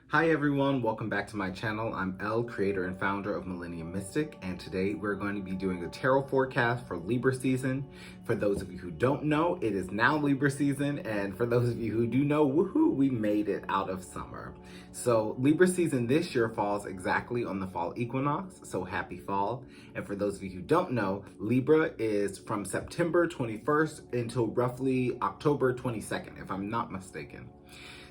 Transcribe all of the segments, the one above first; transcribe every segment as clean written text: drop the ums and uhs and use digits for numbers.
Hi everyone, welcome back to my channel. I'm Elle, creator and founder of Millennium, and today we're going to be doing a tarot forecast for Libra season. For those of you who don't know, it is now Libra season, and for those of you who do know, woohoo, we made it out of summer. So Libra season this year falls exactly on the fall equinox, so happy fall. And for those of you who don't know, Libra is from September 21st until roughly October 22nd, if I'm not mistaken.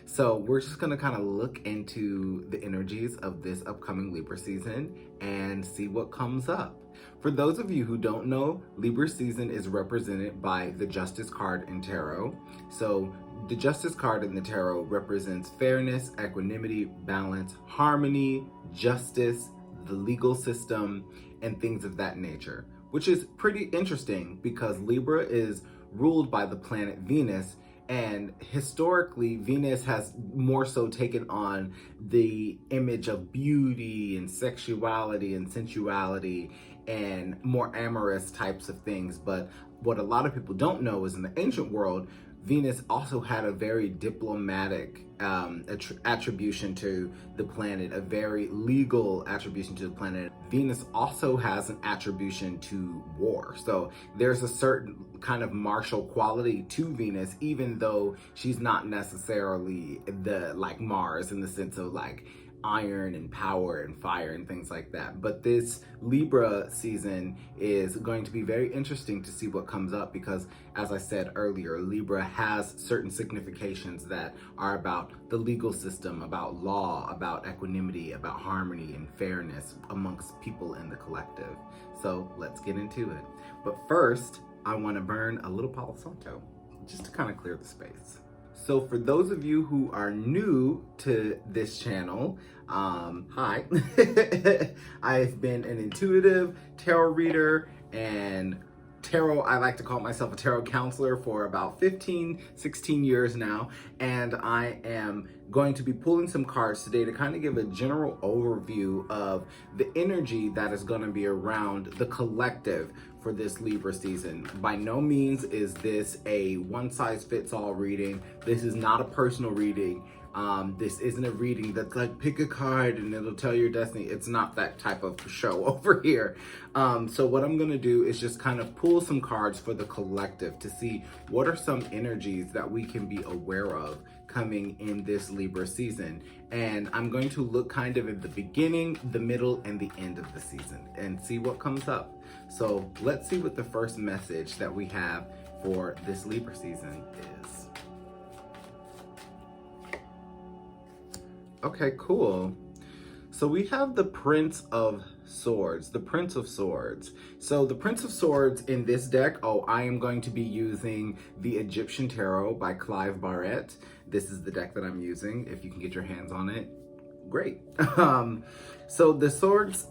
So we're just gonna kind of look into the energies of this upcoming Libra season and see what comes up. For those of you who don't know, Libra season is represented by the Justice card in tarot. So the Justice card in the tarot represents fairness, equanimity, balance, harmony, justice, the legal system, and things of that nature, which is pretty interesting because Libra is ruled by the planet Venus. And historically, Venus has more so taken on the image of beauty and sexuality and sensuality and more amorous types of things. But what a lot of people don't know is in the ancient world, Venus also had a very diplomatic attribution to the planet, a very legal attribution to the planet. Venus also has an attribution to war. So there's a certain kind of martial quality to Venus, even though she's not necessarily like Mars in the sense of like iron and power and fire and things like that. But this Libra season is going to be very interesting to see what comes up because, as I said earlier, Libra has certain significations that are about the legal system, about law, about equanimity, about harmony and fairness amongst people in the collective. So let's get into it. But first, I want to burn a little Palo Santo just to kind of clear the space. So for those of you who are new to this channel, hi. I've been an intuitive tarot reader and I like to call myself a tarot counselor for about 15, 16 years now. And I am going to be pulling some cards today to kind of give a general overview of the energy that is going to be around the collective for this Libra season. By no means is this a one-size-fits-all reading. This is not a personal reading. This isn't a reading that's like pick a card and it'll tell your destiny. It's not that type of show over here. So what I'm gonna do is just kind of pull some cards for the collective to see what are some energies that we can be aware of coming in this Libra season. And I'm going to look kind of at the beginning, the middle, and the end of the season and see what comes up. So let's see what the first message that we have for this Libra season is. Okay, cool. So we have the Prince of Swords, the Prince of Swords. So the Prince of Swords in this deck, I am going to be using the Egyptian Tarot by Clive Barrett. This is the deck that I'm using. If you can get your hands on it, great. So the Swords,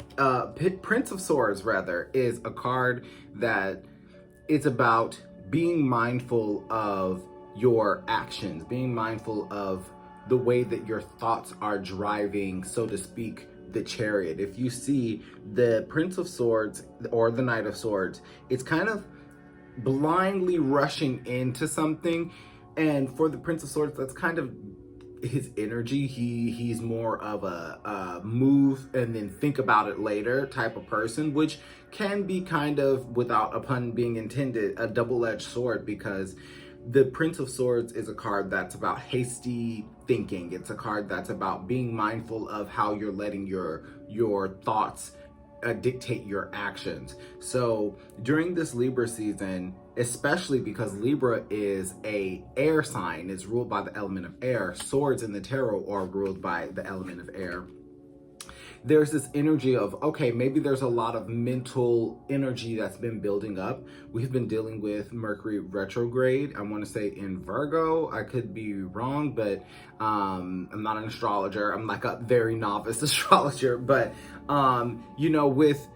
Prince of Swords rather, is a card that it's about being mindful of your actions, being mindful of the way that your thoughts are driving, so to speak, the chariot. If you see the Prince of Swords or the Knight of Swords, it's kind of blindly rushing into something. And for the Prince of Swords, that's kind of his energy. He's more of a move and then think about it later type of person, which can be kind of, without a pun being intended, a double-edged sword, because the Prince of Swords is a card that's about hasty thinking. It's a card that's about being mindful of how you're letting your thoughts dictate your actions. So during this Libra season, especially because Libra is a air sign, it's ruled by the element of air. Swords in the tarot are ruled by the element of air. There's this energy of, okay, maybe there's a lot of mental energy that's been building up. We've been dealing with Mercury retrograde, I want to say in Virgo. I could be wrong, but I'm not an astrologer. I'm like a very novice astrologer. But, you know, with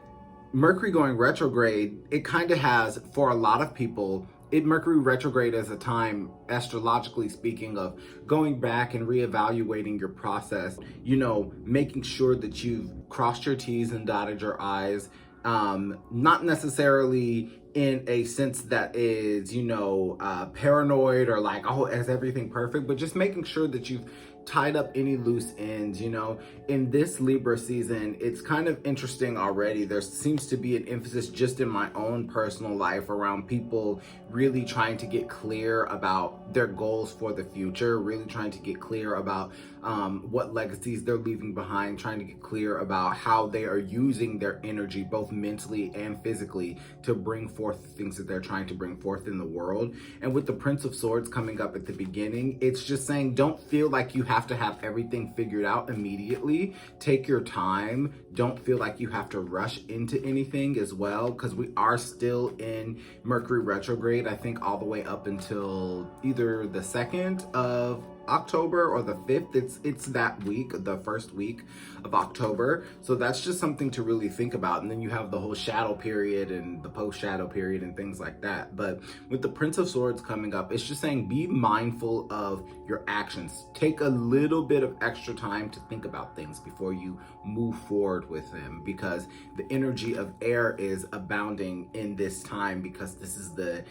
Mercury going retrograde, it kind of has, for a lot of people, Mercury retrograde is a time, astrologically speaking, of going back and reevaluating your process, you know, making sure that you've crossed your T's and dotted your I's, not necessarily in a sense that is, you know, paranoid or like, oh, is everything perfect, but just making sure that you've tied up any loose ends. You know, in this Libra season, it's kind of interesting already. There seems to be an emphasis just in my own personal life around people really trying to get clear about their goals for the future, really trying to get clear about what legacies they're leaving behind, trying to get clear about how they are using their energy, both mentally and physically, to bring forth the things that they're trying to bring forth in the world. And with the Prince of Swords coming up at the beginning, it's just saying, don't feel like you have to have everything figured out immediately. Take your time. Don't feel like you have to rush into anything as well, because we are still in Mercury retrograde, I think all the way up until either the 2nd of October or the 5th. It's that week, the first week of October. So that's just something to really think about. And then you have the whole shadow period and the post shadow period and things like that. But with the Prince of Swords coming up, it's just saying be mindful of your actions. Take a little bit of extra time to think about things before you move forward with them, because the energy of air is abounding in this time, because this is the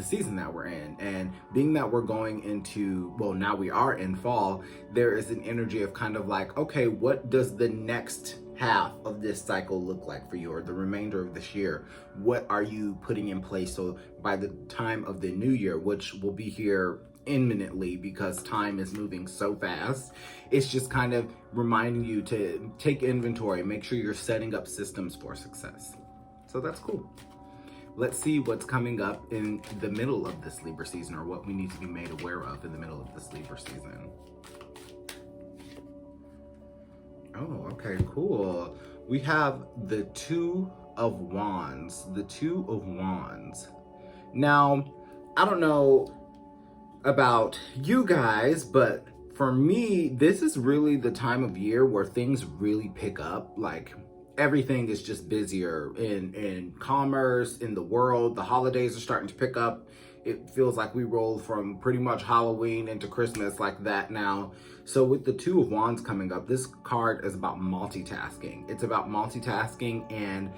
season that we're in. And being that we're going into, well, now we are in fall, there is an energy of kind of like, okay, what does the next half of this cycle look like for you, or the remainder of this year? What are you putting in place? So by the time of the new year, which will be here imminently because time is moving so fast, it's just kind of reminding you to take inventory, make sure you're setting up systems for success. So that's cool. Let's see what's coming up in the middle of this Libra season, or what we need to be made aware of in the middle of this Libra season. Oh, okay, cool. We have the Two of Wands. The Two of Wands. Now, I don't know about you guys, but for me, this is really the time of year where things really pick up. Like, everything is just busier in commerce, in the world. The holidays are starting to pick up. It feels like we rolled from pretty much Halloween into Christmas like that now. So with the Two of Wands coming up, this card is about multitasking. It's about multitasking and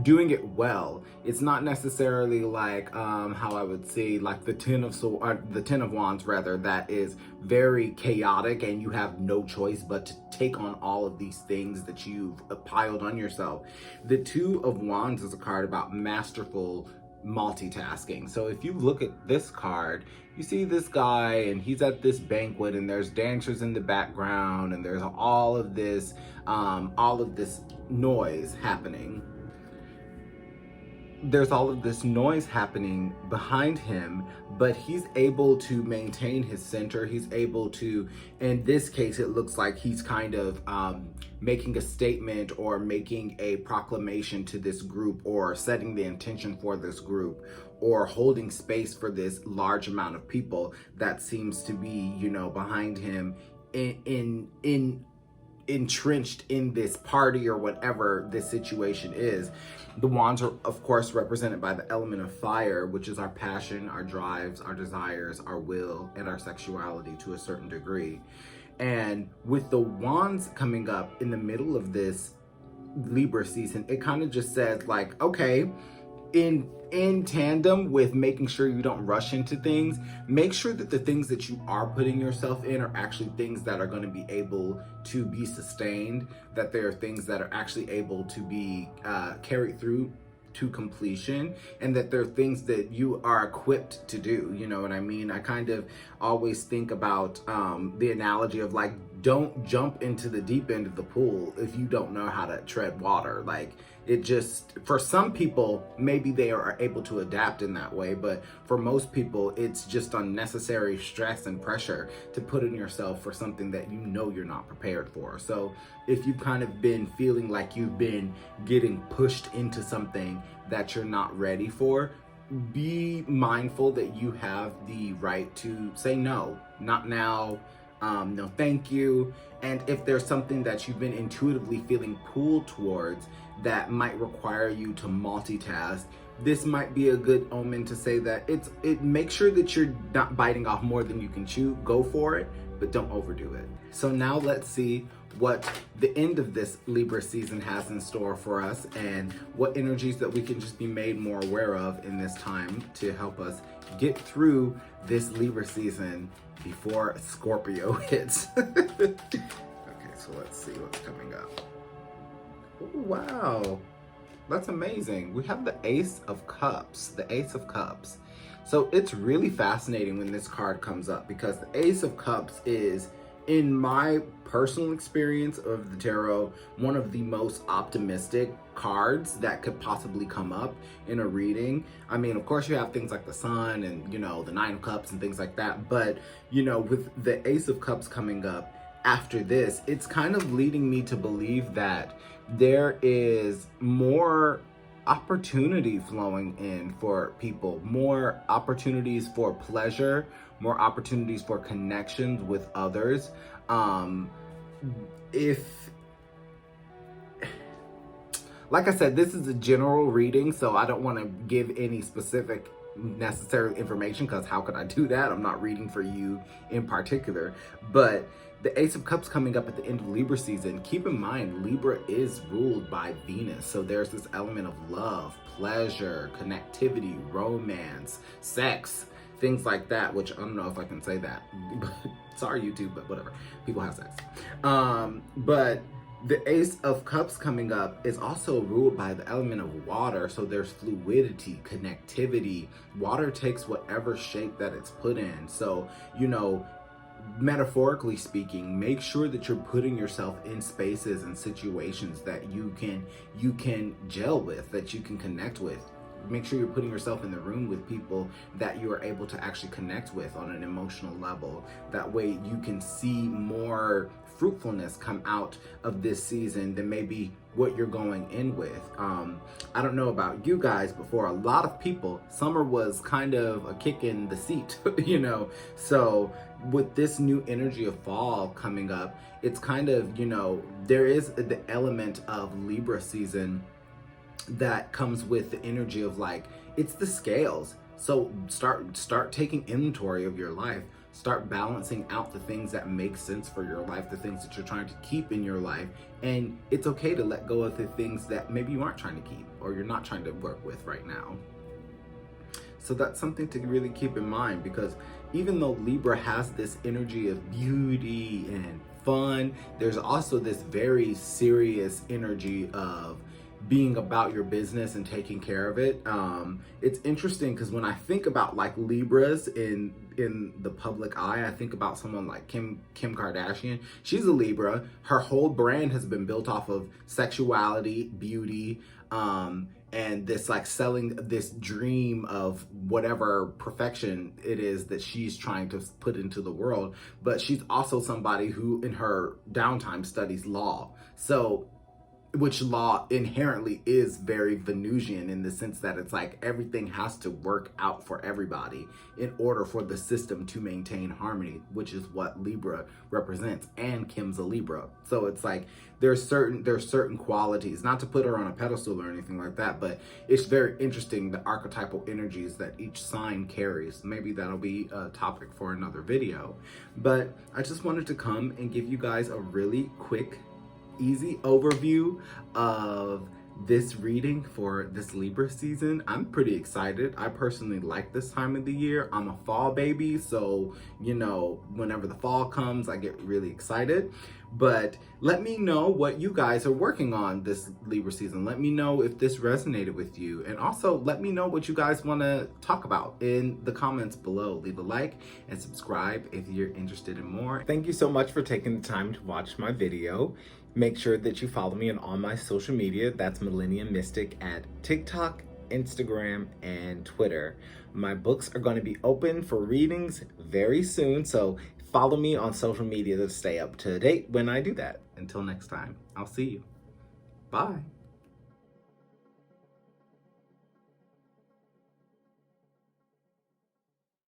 doing it well. It's not necessarily like how I would say like the Ten of Wands rather, that is very chaotic and you have no choice but to take on all of these things that you've piled on yourself. The Two of Wands is a card about masterful multitasking. So if you look at this card, you see this guy and he's at this banquet and there's dancers in the background and there's all of this noise happening. There's all of this noise happening behind him, but he's able to maintain his center. He's able to, in this case, it looks like he's kind of making a statement or making a proclamation to this group, or setting the intention for this group, or holding space for this large amount of people that seems to be, you know, behind him entrenched in this party or whatever this situation is. The wands are, of course, represented by the element of fire, which is our passion, our drives, our desires, our will, and our sexuality to a certain degree. And with the wands coming up in the middle of this Libra season, it kind of just says like, okay, in tandem with making sure you don't rush into things, make sure that the things that you are putting yourself in are actually things that are going to be able to be sustained, that there are things that are actually able to be carried through to completion, and that there are things that you are equipped to do. You know what I mean? I kind of always think about the analogy of like, don't jump into the deep end of the pool if you don't know how to tread water. Like, it just, for some people, maybe they are able to adapt in that way, but for most people, it's just unnecessary stress and pressure to put in yourself for something that you know you're not prepared for. So if you've kind of been feeling like you've been getting pushed into something that you're not ready for, be mindful that you have the right to say no, not now, no thank you. And if there's something that you've been intuitively feeling pulled towards that might require you to multitask, this might be a good omen to say that make sure that you're not biting off more than you can chew. Go for it, but don't overdo it. So now let's see what the end of this Libra season has in store for us, and what energies that we can just be made more aware of in this time to help us get through this Libra season before Scorpio hits. Okay, so let's see what's coming up. Ooh, wow, that's amazing. We have the Ace of Cups, the Ace of Cups. So it's really fascinating when this card comes up, because the Ace of Cups is, in my personal experience of the tarot, one of the most optimistic cards that could possibly come up in a reading. I mean, of course you have things like the Sun and, you know, the Nine of Cups and things like that. But, you know, with the Ace of Cups coming up after this, it's kind of leading me to believe that there is more opportunity flowing in for people, more opportunities for pleasure, more opportunities for connections with others. Like I said, this is a general reading, so I don't want to give any specific necessary information, because how could I do that? I'm not reading for you in particular. But the Ace of Cups coming up at the end of Libra season, keep in mind, Libra is ruled by Venus. So there's this element of love, pleasure, connectivity, romance, sex, things like that, which I don't know if I can say that. Sorry, YouTube, but whatever. People have sex. But the Ace of Cups coming up is also ruled by the element of water. So there's fluidity, connectivity. Water takes whatever shape that it's put in. So, you know, metaphorically speaking, make sure that you're putting yourself in spaces and situations that you can gel with, that you can connect with. Make sure you're putting yourself in the room with people that you are able to actually connect with on an emotional level. That way you can see more fruitfulness come out of this season than maybe what you're going in with. I don't know about you guys, but for a lot of people, summer was kind of a kick in the seat, you know? So with this new energy of fall coming up, it's kind of, you know, there is the element of Libra season that comes with the energy of, like, it's the scales. So start taking inventory of your life. Start balancing out the things that make sense for your life, the things that you're trying to keep in your life. And it's okay to let go of the things that maybe you aren't trying to keep or you're not trying to work with right now. So that's something to really keep in mind, because even though Libra has this energy of beauty and fun, there's also this very serious energy of being about your business and taking care of it. It's interesting because when I think about like Libras in the public eye, I think about someone like Kim Kardashian. She's a Libra. Her whole brand has been built off of sexuality, beauty, and this like selling this dream of whatever perfection it is that she's trying to put into the world. But she's also somebody who in her downtime studies law. So which law inherently is very Venusian in the sense that it's like everything has to work out for everybody in order for the system to maintain harmony, which is what Libra represents. And Kim's a Libra. So it's like there's certain qualities, not to put her on a pedestal or anything like that, but it's very interesting, the archetypal energies that each sign carries. Maybe that'll be a topic for another video. But I just wanted to come and give you guys a really quick, easy overview of this reading for this Libra season. I'm pretty excited. I personally like this time of the year. I'm a fall baby, so you know, whenever the fall comes, I get really excited. But let me know what you guys are working on this Libra season. Let me know if this resonated with you. And also let me know what you guys want to talk about in the comments below. Leave a like and subscribe if you're interested in more. Thank you so much for taking the time to watch my video. Make sure that you follow me on all my social media. That's Millennium Mystic at TikTok, Instagram, and Twitter. My books are going to be open for readings very soon, so follow me on social media to stay up to date when I do that. Until next time, I'll see you. Bye.